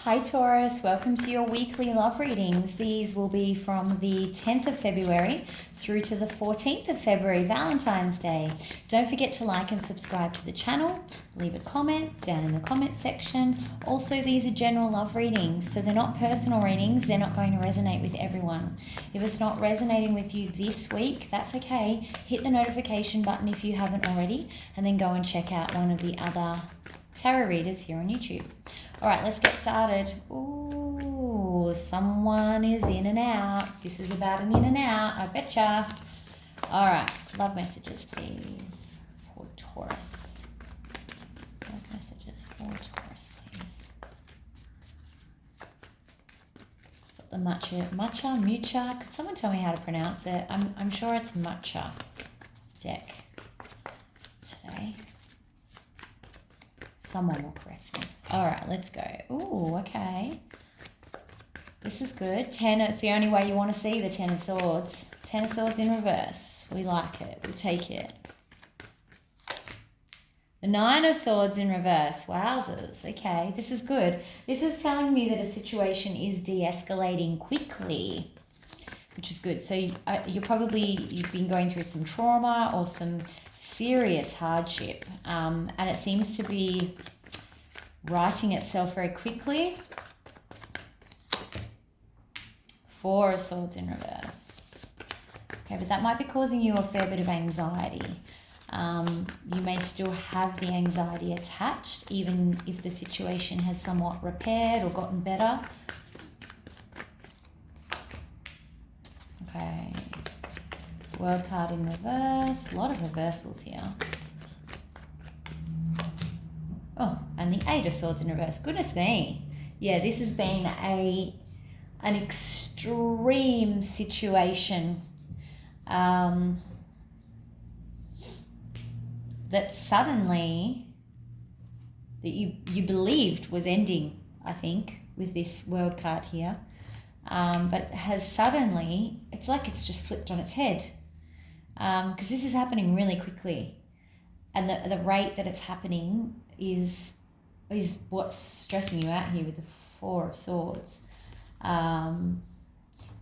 Hi Taurus, welcome to your weekly love readings. These will be from the 10th of February through to the 14th of February, Valentine's Day. Don't forget to like and subscribe to the channel, leave a comment down in the comment section. Also, these are general love readings, so they're not personal readings, they're not going to resonate with everyone. If it's not resonating with you this week, that's okay. Hit the notification button if you haven't already, and then go and check out one of the other tarot readers here on YouTube. All right, let's get started. Ooh, someone is in and out. This is about an in and out, I betcha. All right, love messages, please, for Taurus. Love messages for Taurus, please. Got the matcha. Could someone tell me how to pronounce it? I'm sure it's matcha deck today. Someone will correct me. All right, let's go. Ooh, okay. This is good. It's the only way you want to see the Ten of Swords. Ten of Swords in reverse. We like it. We take it. The Nine of Swords in reverse. Wowzers. Okay, this is good. This is telling me that a situation is de-escalating quickly, which is good. So you've been going through some trauma or some serious hardship, and it seems to be righting itself very quickly. Four of Swords in reverse. Okay, but that might be causing you a fair bit of anxiety. You may still have the anxiety attached, even if the situation has somewhat repaired or gotten better. Okay. World card in reverse. A lot of reversals here. Oh, and the Eight of Swords in reverse. Goodness me. Yeah, this has been an extreme situation that suddenly that you believed was ending, I think, with this World card here. But has suddenly, it's like it's just flipped on its head. Because this is happening really quickly, and the rate that it's happening is what's stressing you out here with the Four of Swords.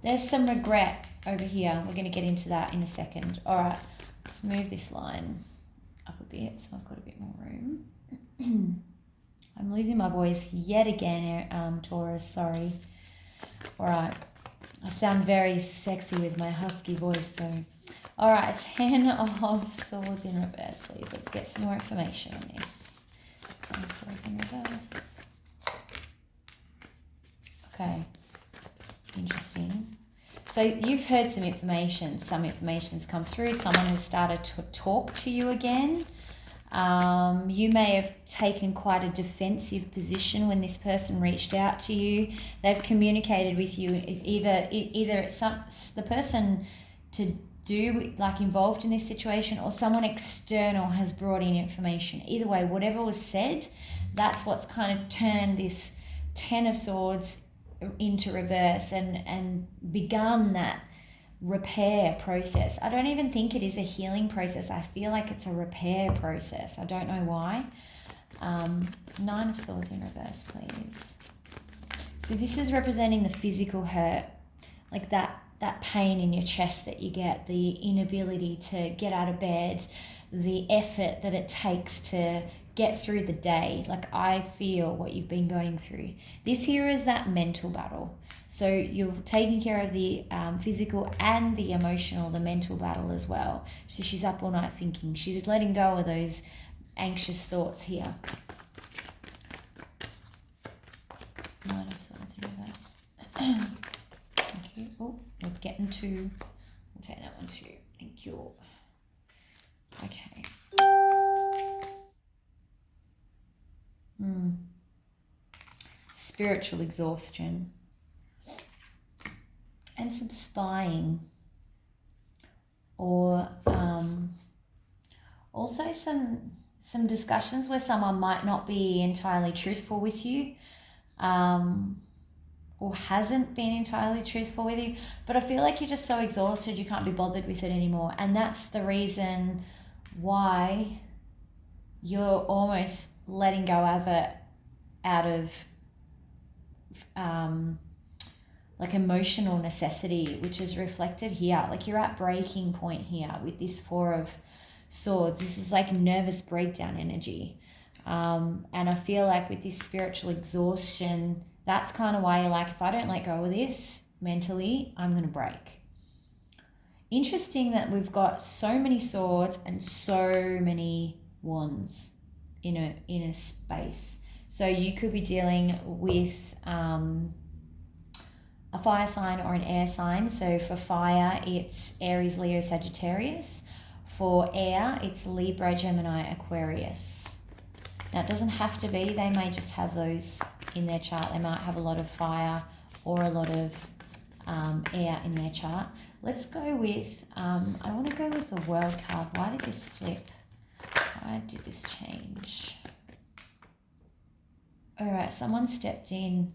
There's some regret over here. We're going to get into that in a second. All right, let's move this line up a bit so I've got a bit more room. I'm losing my voice yet again, Taurus, sorry. All right, I sound very sexy with my husky voice though. All right, Ten of Swords in reverse, please. Let's get some more information on this. Ten of Swords in reverse. Okay, interesting. So you've heard some information. Some information has come through. Someone has started to talk to you again. You may have taken quite a defensive position when this person reached out to you. They've communicated with you. Either it's the person to do involved in this situation, or someone external has brought in information. Either way, whatever was said, that's what's kind of turned this Ten of Swords into reverse and begun that repair process. I don't even think it is a healing process. I feel like it's a repair process. I don't know why. Nine of Swords in reverse, please. So this is representing the physical hurt, like that pain in your chest that you get, the inability to get out of bed, the effort that it takes to get through the day. Like, I feel what you've been going through. This here is that mental battle. So you're taking care of the physical and the emotional, the mental battle as well. So she's up all night thinking. She's letting go of those anxious thoughts here. Nine of Swords in reverse. Thank you. Oh, we're getting to... We'll take that one too. Thank you. Okay. Spiritual exhaustion. And some spying. Or also some discussions where someone might not be entirely truthful with you. Or hasn't been entirely truthful with you, but I feel like you're just so exhausted you can't be bothered with it anymore. And that's the reason why you're almost letting go of it out of like emotional necessity, which is reflected here. Like you're at breaking point here with this Four of Swords. This is like nervous breakdown energy. And I feel like with this spiritual exhaustion, that's kind of why you're like, if I don't let go of this mentally, I'm going to break. Interesting that we've got so many swords and so many wands in a space. So you could be dealing with a fire sign or an air sign. So for fire, it's Aries, Leo, Sagittarius. For air, it's Libra, Gemini, Aquarius. Now it doesn't have to be, they may just have those in their chart. They might have a lot of fire or a lot of air in their chart. Let's go with, I want to go with the World card. Why did this flip? Why did this change? All right, someone stepped in,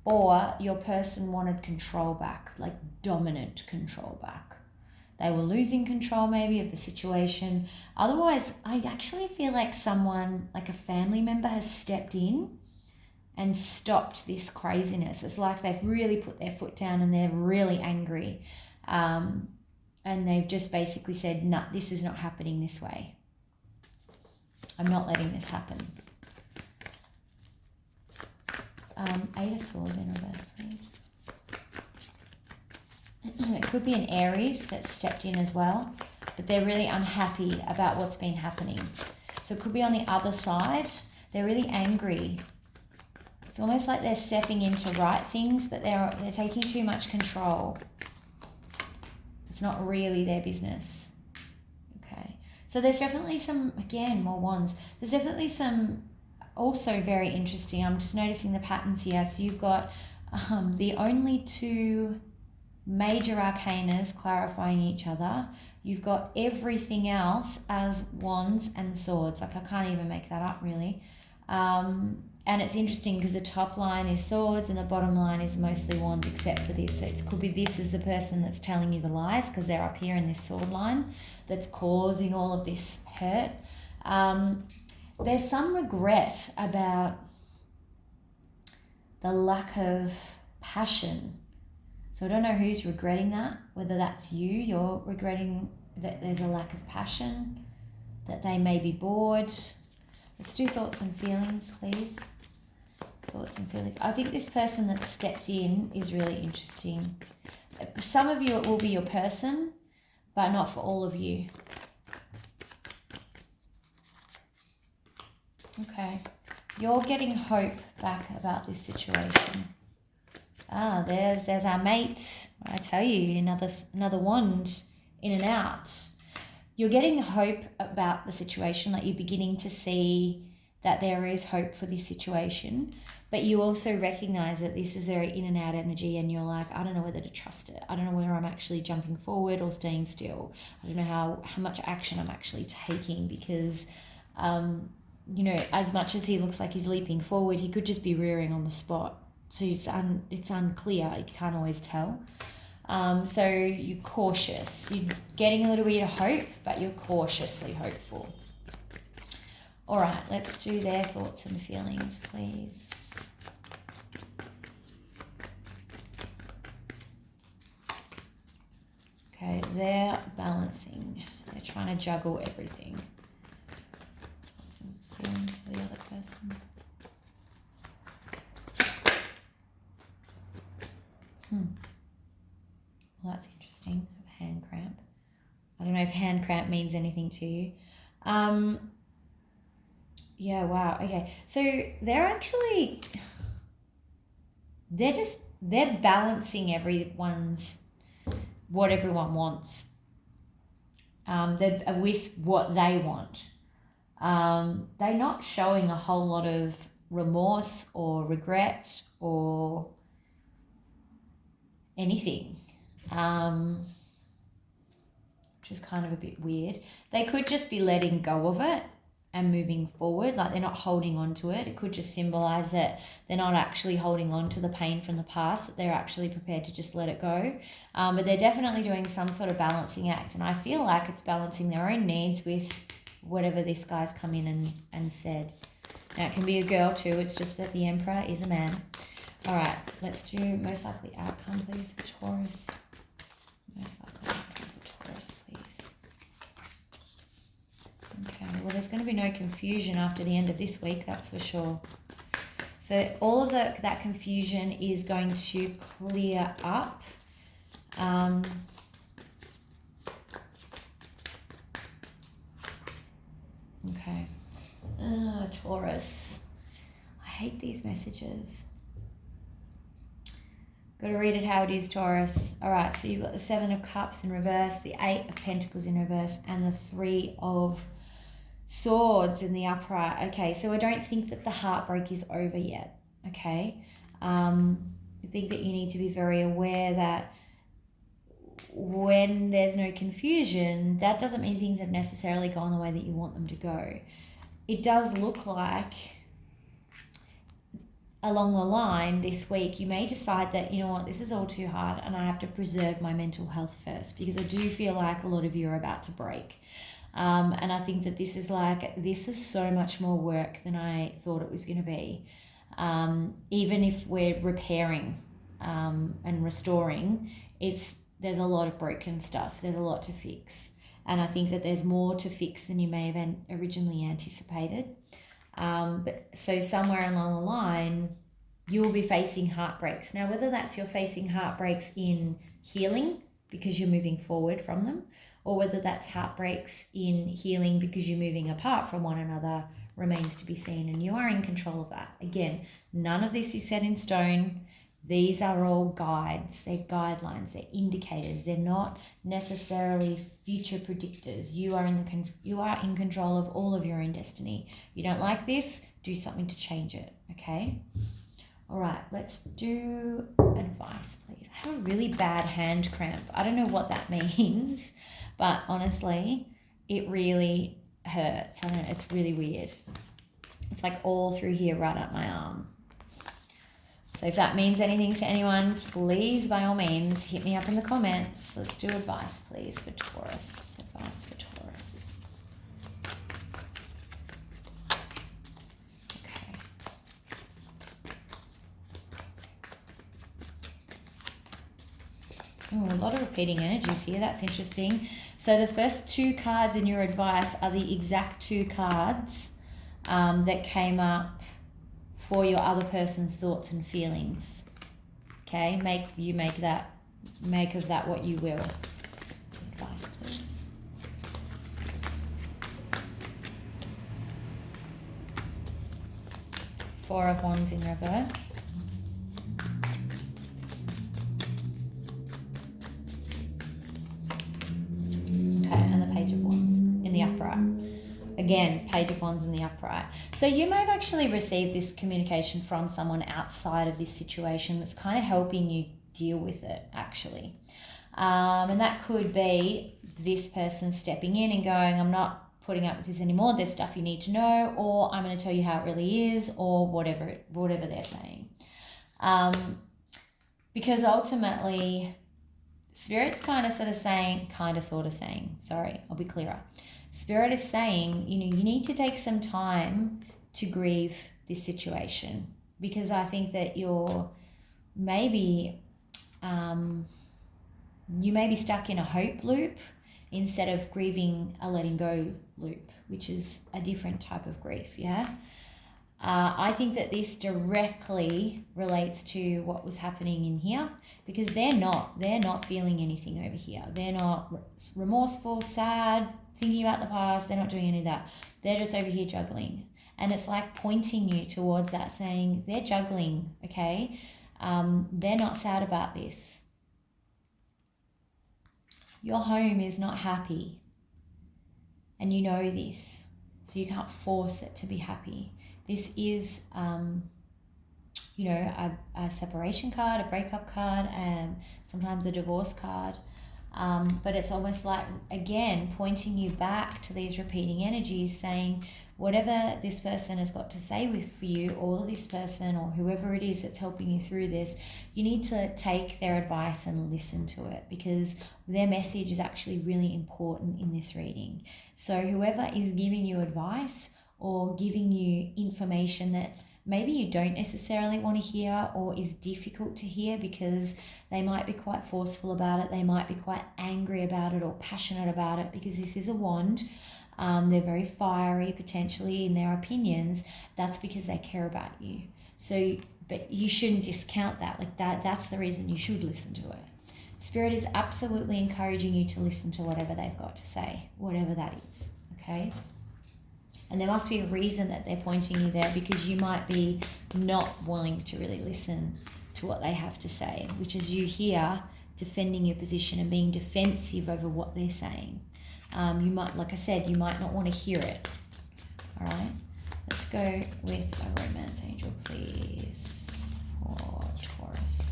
or your person wanted control back, like dominant control back. They were losing control maybe of the situation. Otherwise, I actually feel like someone, like a family member, has stepped in and stopped this craziness. It's like they've really put their foot down and they're really angry. And they've just basically said, no, this is not happening this way. I'm not letting this happen. Eight of Swords in reverse, please. It could be an Aries that stepped in as well, but they're really unhappy about what's been happening. So it could be on the other side. They're really angry. It's almost like they're stepping in to right things, but they're taking too much control. It's not really their business. Okay. So there's definitely some, again, more wands. There's definitely some, also very interesting. I'm just noticing the patterns here. So you've got the only two major arcanas clarifying each other. You've got everything else as wands and swords. Like I can't even make that up really. And it's interesting because the top line is swords and the bottom line is mostly wands except for this. So it could be this is the person that's telling you the lies because they're up here in this sword line that's causing all of this hurt. There's some regret about the lack of passion. So I don't know who's regretting that, whether that's you're regretting that there's a lack of passion, that they may be bored. Let's do thoughts and feelings, please. Thoughts and feelings. I think this person that stepped in is really interesting. Some of you, it will be your person, but not for all of you. Okay. You're getting hope back about this situation. Ah, there's our mate. I tell you, another wand in and out. You're getting hope about the situation, like you're beginning to see that there is hope for this situation, but you also recognize that this is very in and out energy and you're like, I don't know whether to trust it. I don't know whether I'm actually jumping forward or staying still. I don't know how much action I'm actually taking because, you know, as much as he looks like he's leaping forward, he could just be rearing on the spot. So it's unclear. You can't always tell. So you're cautious. You're getting a little bit of hope, but you're cautiously hopeful. All right, let's do their thoughts and feelings, please. Okay, they're balancing. They're trying to juggle everything. Feelings for the other person. Well, that's interesting. Hand cramp. I don't know if hand cramp means anything to you. Yeah, wow. Okay. So they're balancing what everyone wants. They're with what they want. They're not showing a whole lot of remorse or regret or anything, which is kind of a bit weird. They could just be letting go of it and moving forward, like they're not holding on to it. It could just symbolize that they're not actually holding on to the pain from the past, that they're actually prepared to just let it go. But they're definitely doing some sort of balancing act, and I feel like it's balancing their own needs with whatever this guy's come in and said. Now, it can be a girl too. It's just that the Emperor is a man. All right, let's do most likely outcome, please, for Taurus. Most likely outcome for Taurus, please. Okay, well, there's going to be no confusion after the end of this week, that's for sure. So all of that confusion is going to clear up. Okay. Taurus. I hate these messages. Got to read it how it is, Taurus. All right, so you've got the 7 of Cups in reverse, the 8 of Pentacles in reverse, and the 3 of Swords in the upright. Okay, so I don't think that the heartbreak is over yet, okay? I think that you need to be very aware that when there's no confusion, that doesn't mean things have necessarily gone the way that you want them to go. It does look like along the line this week, you may decide that, you know what, this is all too hard and I have to preserve my mental health first, because I do feel like a lot of you are about to break. And I think that this is so much more work than I thought it was going to be. Even if we're repairing and restoring, there's a lot of broken stuff. There's a lot to fix. And I think that there's more to fix than you may have originally anticipated. But so somewhere along the line, you'll be facing heartbreaks. Now, whether that's you're facing heartbreaks in healing because you're moving forward from them, or whether that's heartbreaks in healing because you're moving apart from one another, remains to be seen. And you are in control of that. Again, none of this is set in stone. These are all guides. They're guidelines. They're indicators. They're not necessarily future predictors. You are in control of all of your own destiny. You don't like this, do something to change it, okay? All right, let's do advice, please. I have a really bad hand cramp. I don't know what that means, but honestly, it really hurts. I don't know, it's really weird. It's like all through here, right up my arm. So if that means anything to anyone, please, by all means, hit me up in the comments. Let's do advice, please, for Taurus. Advice for Taurus. Okay. Oh, a lot of repeating energies here. That's interesting. So the first 2 cards in your advice are the exact 2 cards that came up for your other person's thoughts and feelings. Okay, make of that what you will. Advice, please. Four of Wands in reverse. Okay, and the Page of Wands in the upright. Again, Page of Wands in the upright. So you may have actually received this communication from someone outside of this situation that's kind of helping you deal with it, actually. And that could be this person stepping in and going, I'm not putting up with this anymore. There's stuff you need to know, or I'm going to tell you how it really is, or whatever they're saying. Because ultimately, Spirit's kind of sort of saying, sorry, I'll be clearer. Spirit is saying, you need to take some time to grieve this situation, because I think that you may be stuck in a hope loop instead of grieving a letting go loop, which is a different type of grief, yeah? I think that this directly relates to what was happening in here, because they're not feeling anything over here. They're not remorseful, sad, thinking about the past. They're not doing any of that. They're just over here juggling. And it's like pointing you towards that, saying they're juggling, okay? They're not sad about this. Your home is not happy. And you know this. So you can't force it to be happy. This is, a separation card, a breakup card, and sometimes a divorce card. But it's almost like, again, pointing you back to these repeating energies, saying whatever this person has got to say for you, or this person or whoever it is that's helping you through this, you need to take their advice and listen to it, because their message is actually really important in this reading. So whoever is giving you advice, or giving you information that maybe you don't necessarily want to hear or is difficult to hear, because they might be quite forceful about it. They might be quite angry about it or passionate about it, because this is a wand. They're very fiery potentially in their opinions. That's because they care about you. So, but you shouldn't discount that. Like that's the reason you should listen to it. Spirit is absolutely encouraging you to listen to whatever they've got to say, whatever that is, okay? And there must be a reason that they're pointing you there, because you might be not willing to really listen to what they have to say, which is you here defending your position and being defensive over what they're saying. You might, like I said, you might not want to hear it. All right, let's go with a romance angel, please, for Taurus.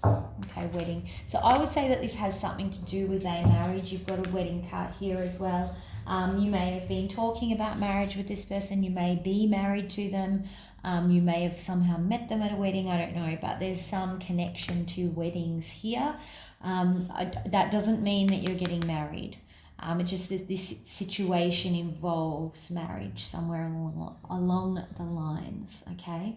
Okay, wedding. So I would say that this has something to do with a marriage. You've got a wedding card here as well. You may have been talking about marriage with this person. You may be married to them. You may have somehow met them at a wedding. I don't know, but there's some connection to weddings here. That doesn't mean that you're getting married. It's just that this situation involves marriage somewhere along the lines, okay?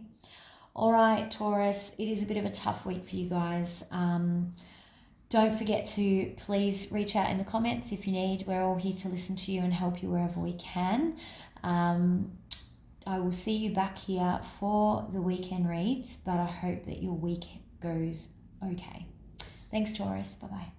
All right, Taurus, it is a bit of a tough week for you guys. Don't forget to please reach out in the comments if you need. We're all here to listen to you and help you wherever we can. I will see you back here for the weekend reads, but I hope that your week goes okay. Thanks, Taurus. Bye-bye.